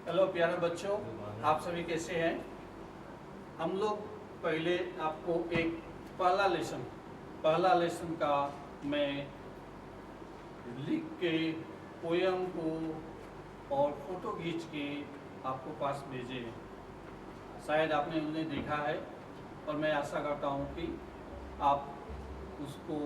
Hello प्यारे बच्चों, आप सभी कैसे हैं। हम लोग पहले आपको एक पहला लेसन का मैं लिख के पोयम को और फोटो खींच के आपको पास भेजे हैं। शायद आपने उन्हें देखा है और मैं आशा करता हूँ कि आप उसको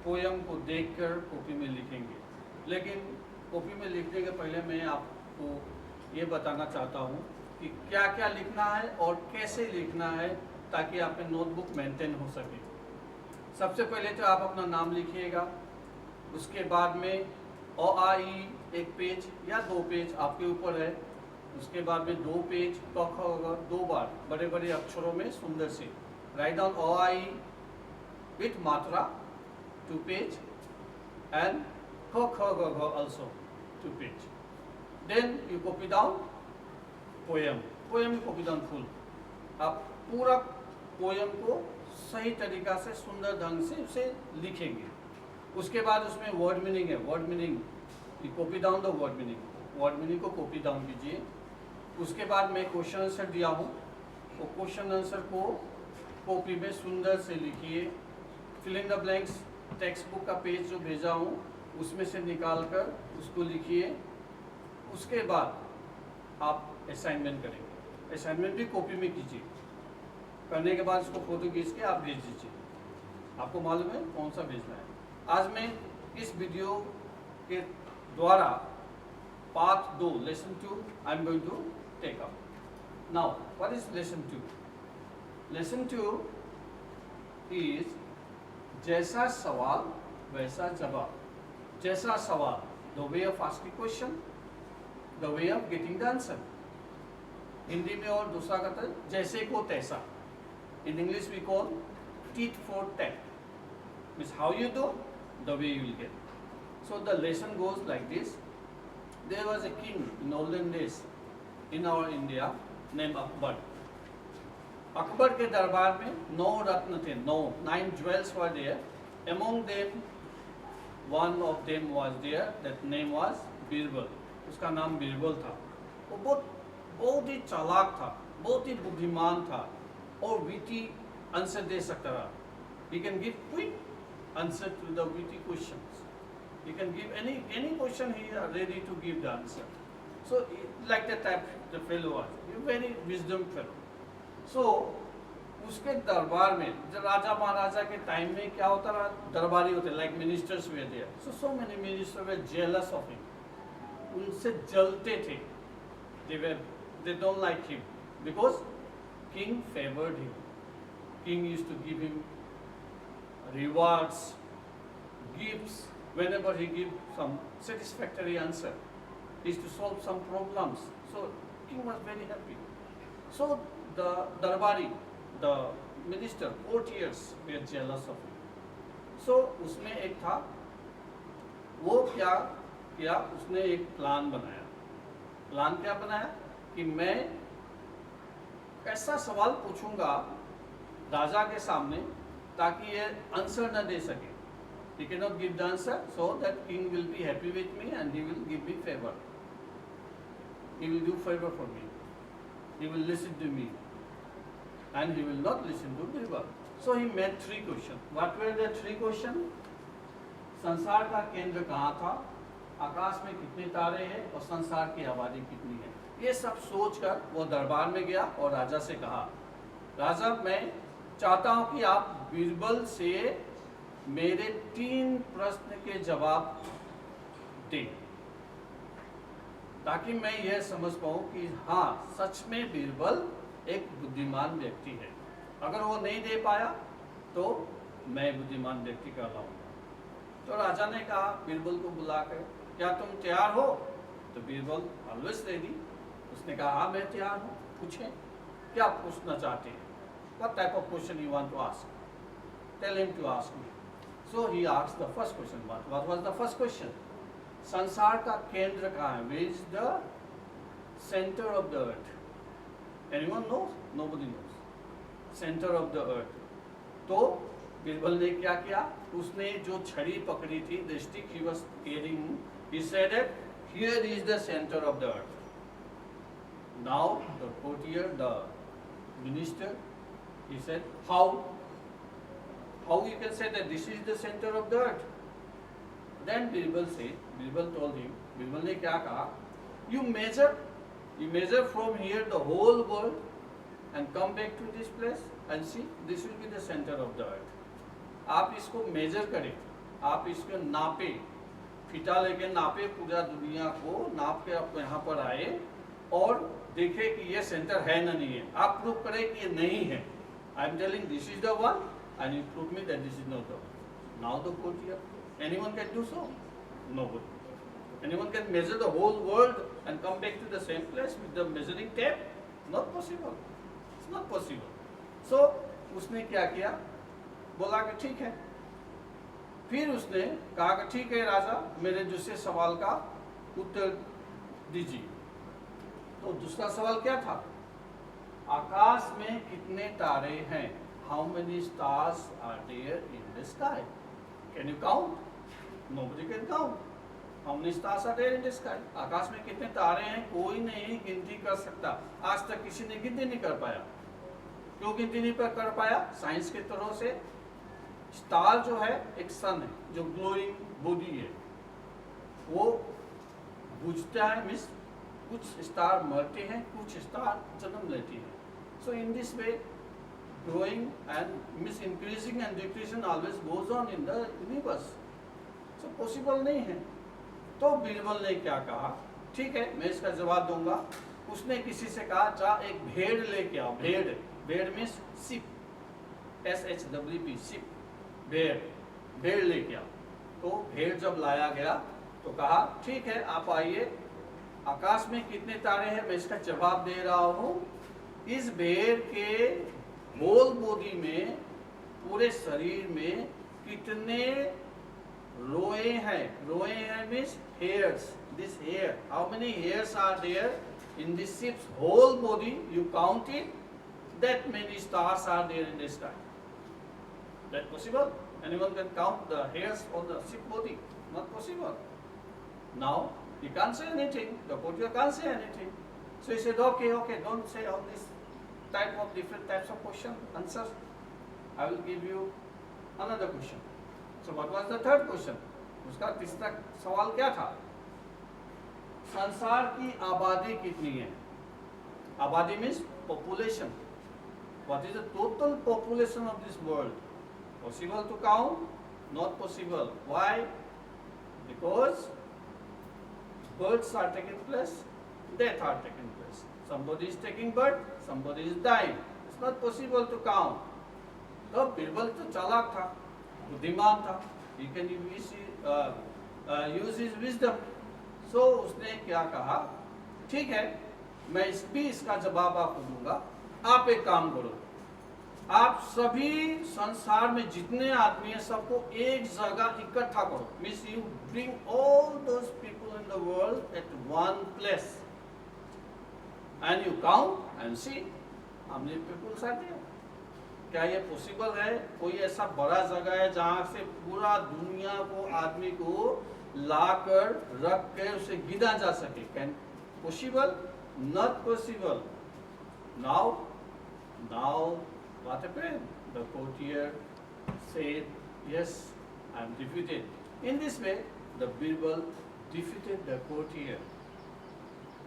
पोयम को देखकर कॉपी में लिखेंगे। लेकिन कॉपी में लिखने के पहले मैं आपको ये बताना चाहता हूँ कि क्या क्या लिखना है और कैसे लिखना है ताकि आपके नोटबुक मेंटेन हो सके। सबसे पहले तो आप अपना नाम लिखिएगा, उसके बाद में अ आ इ एक पेज या 2 पेज आपके ऊपर है, उसके बाद में 2 पेज क ख ग 2 बार बड़े बड़े अक्षरों में सुंदर से राइट डाउन अ आ इ विथ मात्रा 2 पेज and क ख ग घ also 2 page. Then you copy down poem you copy down full. आप पूरा पोयम को सही तरीका से सुंदर ढंग से उसे लिखेंगे। उसके बाद उसमें वर्ड मीनिंग है, word meaning you copy down the word meaning को कॉपी डाउन कीजिए। उसके बाद मैं क्वेश्चन आंसर दिया हूँ, वो क्वेश्चन आंसर को कॉपी में सुंदर से लिखिए। Fill in the blanks textbook का पेज जो भेजा हूँ उसमें से निकाल कर उसको लिखिए। उसके बाद आप असाइनमेंट करेंगे, असाइनमेंट भी कॉपी में कीजिए। करने के बाद उसको फोटो खींच के आप भेज दीजिए, आपको मालूम है कौन सा भेजना है। आज मैं इस वीडियो के द्वारा part 2 lesson 2 I am going to take up. Now what is lesson 2? Lesson 2 is जैसा सवाल वैसा जवाब। जैसा सवाल, the way of asking question, the way of getting the answer. Hindi में और दूसरा कहता है जैसे को तैसा। In English we call tit for tat, means how you do the way you will get. So the lesson goes like this. There was a king in olden days in our India name Akbar. Akbar के दरबार में 9 रत्न थे, 9 jewels were there. Among them one of them was there, that name was Birbal. उसका नाम बीरबल था। वो बहुत ही चालाक था, बहुत ही बुद्धिमान था और विटी आंसर दे सकता था। He can give quick answer to the witty questions. He can give any question, he is ready to give the answer. So like that type the fellow was, a very wisdom fellow. So उसके दरबार में जब राजा महाराजा के time में क्या होता रहा, दरबारी होते like ministers were there. So many minister were jealous of him, उनसे जलते थे। They don't like him because king favoured him. King used to give him rewards, gifts whenever he give some satisfactory answer. He used to solve some problems. So king was very happy. So the darbari, the minister, courtiers were jealous of him. So उसमें एक था, वो क्या किया, उसने एक plan बनाया। Plan क्या बनाया कि मैं ऐसा सवाल पूछूंगा राजा के सामने ताकि ये आंसर न दे सके। He cannot give the answer, so that king will be happy with me and he will give me favor. He will do favor for me. He will listen to me. And he will not listen to Birbal. So he made 3 questions. What were the 3 questions? संसार का केंद्र कहाँ था, आकाश में कितने तारे हैं और संसार की आबादी कितनी है। ये सब सोचकर वो दरबार में गया और राजा से कहा, राजा मैं चाहता हूँ कि आप बीरबल से मेरे 3 प्रश्न के जवाब दें ताकि मैं यह समझ पाऊँ कि हाँ सच में बीरबल एक बुद्धिमान व्यक्ति है। अगर वो नहीं दे पाया तो मैं बुद्धिमान व्यक्ति कहलाऊंगा। तो राजा ने कहा बीरबल को बुलाकर, क्या तुम तैयार हो? तो बीरबल ऑलवेज रेडी। उसने कहा हाँ मैं तैयार हूँ, पूछें क्या पूछना चाहते हैं। What type of question you want to ask? Tell him to ask me. So he asked the first question. What was the first question? संसार का केंद्र कहाँ है? Where is the center of the earth? Anyone knows? Nobody knows. Center of the earth. तो बीरबल ने क्या किया, उसने जो छड़ी पकड़ी थी, the stick he was carrying, he said that here is the center of the earth. Now the courtier, the minister, he said, how you can say that this is the center of the earth? Then Birbal told him, Birbal ने क्या कहा? You measure from here the whole world and come back to this place and see, this will be the center of the earth. आप इसको major करें, आप इसको नापे, फीता लेके नापे पूरा दुनिया को, नाप के आप यहाँ पर आए और देखे कि ये सेंटर है ना नहीं है. आप प्रूव करें कि ये नहीं है. I am telling this is the one and you prove me that this is not the one. Now the courtier, anyone can do so? Nobody. Anyone can measure the whole world and come back to the same place with the measuring tape? Not possible. It's not possible. So उसने क्या किया? बोला कि ठीक है. फिर उसने कहा कि ठीक है राजा, मेरे दूसरे सवाल का उत्तर दीजिए. तो दूसरा सवाल क्या था? आकाश में कितने तारे हैं? How many stars are there in the sky? Can you count? Nobody can count. How many stars are there in the sky? आकाश में कितने तारे हैं? कोई नहीं गिनती कर सकता. आज तक किसी ने गिनती नहीं कर पाया. क्यों गिनती नहीं कर पाया? साइंस के तरह से स्टार जो है एक सन है जो ग्लोइंग बॉडी है, वो बुझता है, मीन्स कुछ स्टार मरते हैं, कुछ स्टार जन्म लेती हैं. So in this way growing and means increasing and decreasing always goes on in the universe. So possible नहीं है. तो बीरबल ने क्या कहा? ठीक है, मैं इसका जवाब दूंगा. उसने किसी से कहा, जा एक भेड़ लेके आओ. भेड़ मीन्स शिप, SHWP, शिप, भेड़ लेके आओ. तो भेड़ जब लाया गया तो कहा ठीक है, आप आइए, आकाश में कितने तारे हैं मैं इसका जवाब दे रहा हूँ. इस भेड़ के होल बॉडी में, पूरे शरीर में कितने रोए हैं means hairs. This hair, how many hairs are there in this sheep's whole body? You count it, that many stars are there in the sky. That possible? Anyone can count the hairs on the sheep body? Not possible. Now he can't say anything, the courtier can't say anything. So he said, okay, don't say all this type of different types of question answers. I will give you another question. So what was the third question? उसका तीसरा सवाल क्या था? संसार की आबादी कितनी है? आबादी means population. What is the total population of this world? Possible to count? Not possible. Why? Because births are taking place, death are taking place. Somebody is taking birth, somebody is dying. It's not possible to count. तो बीरबल तो चालाक था, बुद्धिमान था. He can use his wisdom. So उसने क्या कहा? ठीक है, मैं इसका जवाब आपको दूंगा. आप एक काम करो, आप सभी संसार में जितने आदमी हैं सबको एक जगह इकट्ठा करो. Means you bring all those people in the world at one place and you count and see how many peoples are there. क्या ये पॉसिबल है? कोई ऐसा बड़ा जगह है जहाँ से पूरा दुनिया को, आदमी को लाकर रख के उसे गिना जा सके? Can possible? Not possible. Now what happened? The courtier said, yes, I am defeated. In this way, the Birbal defeated the courtier.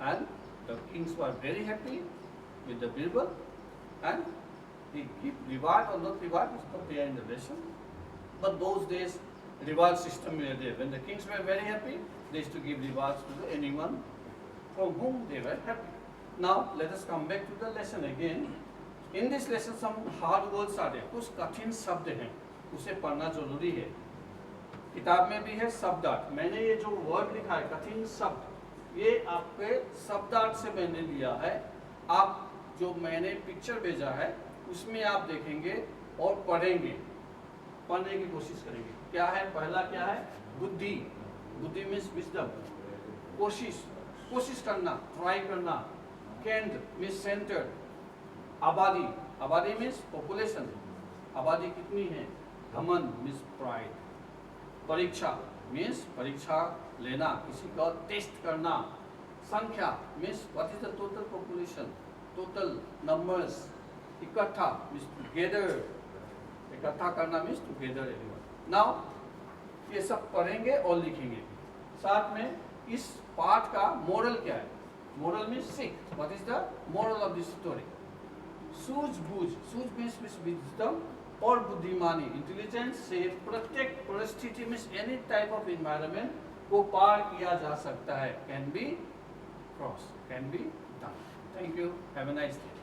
And the kings were very happy with the Birbal. And he give reward or not reward, it's not there in the lesson. But those days, reward system were there. When the kings were very happy, they used to give rewards to anyone from whom they were happy. Now, let us come back to the lesson again. In this lesson some hard words are there. कुछ कठिन शब्द हैं, उसे पढ़ना जरूरी है. किताब में भी है शब्दार्थ. मैंने ये जो वर्ड लिखा है कठिन शब्द, ये आपके शब्दार्थ से मैंने लिया है. आप जो मैंने पिक्चर भेजा है उसमें आप देखेंगे और पढ़ेंगे, पढ़ने की कोशिश करेंगे. क्या है? पहला क्या है? बुद्धि. बुद्धि मीन्स विजडम, कोशिश करना, ट्राई करना. केंद्र मीन्स सेंटर. आबादी मीन्स पॉपुलेशन, आबादी कितनी है. घमंड मीन्स प्राइड. परीक्षा मीन्स परीक्षा लेना, किसी का टेस्ट करना. संख्या means what is the total population, total numbers. इकट्ठा मीन्स टुगेदर, इकट्ठा करना मीन्स टुगेदर एवरीवन। नाउ ये सब पढ़ेंगे और लिखेंगे। साथ में इस पाठ का मोरल क्या है? मोरल मीन्स सीख, what is the moral of this story? सूझबूझ, सूझ मीन्स विजडम और बुद्धिमानी, इंटेलिजेंस से प्रत्येक परिस्थिति में एनी टाइप ऑफ एनवायरनमेंट को पार किया जा सकता है। Can be cross, can be done. Thank you, have a nice day.